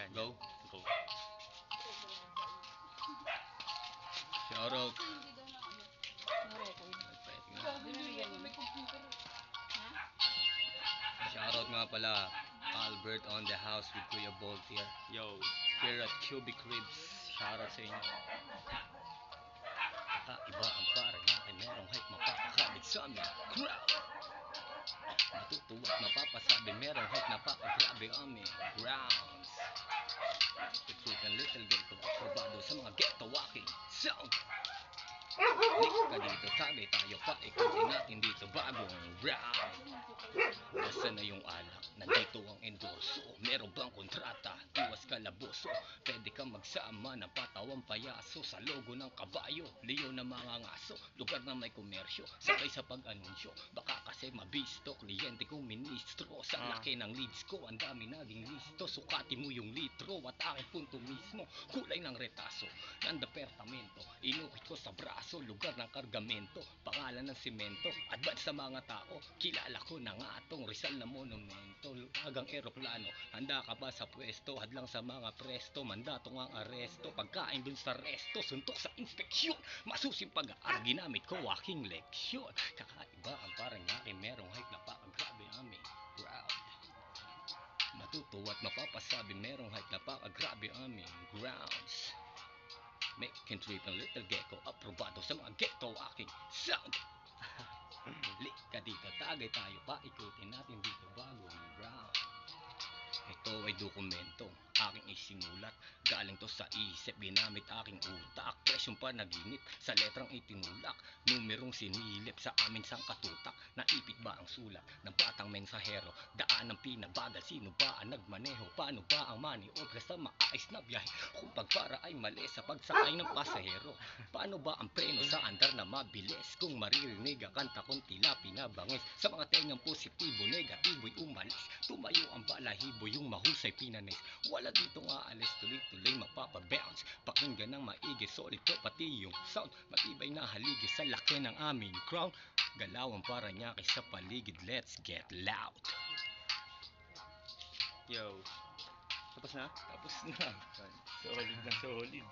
Yan. Go. Go. Shoutout. Shoutout nga pala. Albert on the house with Kuya Bolt here. Yo. Here at Cubic Ribs. Shoutout sa inyo. Kakaiba ang parang akin. Merong hype mapapakabit sa amin. Crowd! Matutuwa at mapapasabi. Merong hype napakagrabe amin. Grounds. Recruit ng little girl ko. Aprobado sa mga ghetto walking sound. Lik ka dito, tagay tayo pa. Ikutin natin dito bagong round. Nasaan na yung alak? Nandito ang endorso. Meron bang kontrata? Iwas kalaboso. Pwede kang magsama ng patawang payaso. Sa logo ng kabayo, liyo na mga ngaso. Lugar na may komersyo, sabay sa pag-anunsyo. Baka kasi mabisto, kliyente kong ministro. Sa laki ng leads ko, ang dami naging listo. Sukati mo yung litro at aking punto mismo. Kulay ng retaso, ng departamento. Inukit ko sa braso, lugar ng kargamento. Pangalan ng simento, advance sa mga tao. Kilala ko na nga atong Rizal na monumento. Agang eroplano, handa ka ba sa pwesto? Hadlang sa mga presto, mandato ang aresto. Pagkain dun sa resto, suntok sa inspeksyon. Masusim pag-aaral, ginamit ko aking leksyon. Kakaiba ang parang akin, merong hype na pakagrabe amin. Proud. Matutuwa at mapapasabi, merong hype na pakagrabe amin. Grounds. Making trip ng little gecko, aprobado sa mga ghetto aking sound. Lik ka dito, tagay tayo pa, ikutin natin dito bagong round. Ito ay dokumento, aking isinulat. Galing to sa isip, ginamit aking utak. Presyong panaginip, sa letrang itinulak. Numerong sinilip, sa amin sang katutak. Naipit ba ang sulat ng batang mensahero? Daan ang pinabagal, sino ba ang nagmaneho? Paano ba ang maniobra sa maayos na biyahe? Kung pagpara ay mali sa pagsakay ng pasahero, paano ba ang preno sa andar na mabilis? Kung maririnig ang kanta kong tila pinabangis, sa mga tengang positibo, negatibo'y umalis. Tumayo ang balahibo, yung mahusay pinanis. Wala dito nga alis, tuloy-tuloy mapapabounce. Pakinggan ng maigi, solid ko pati yung sound. Matibay na haligi sa laki ng aming crown. Galawan para niya kay sa paligid, let's get loud. Yo. Tapos na? Tapos na. Solid na solid.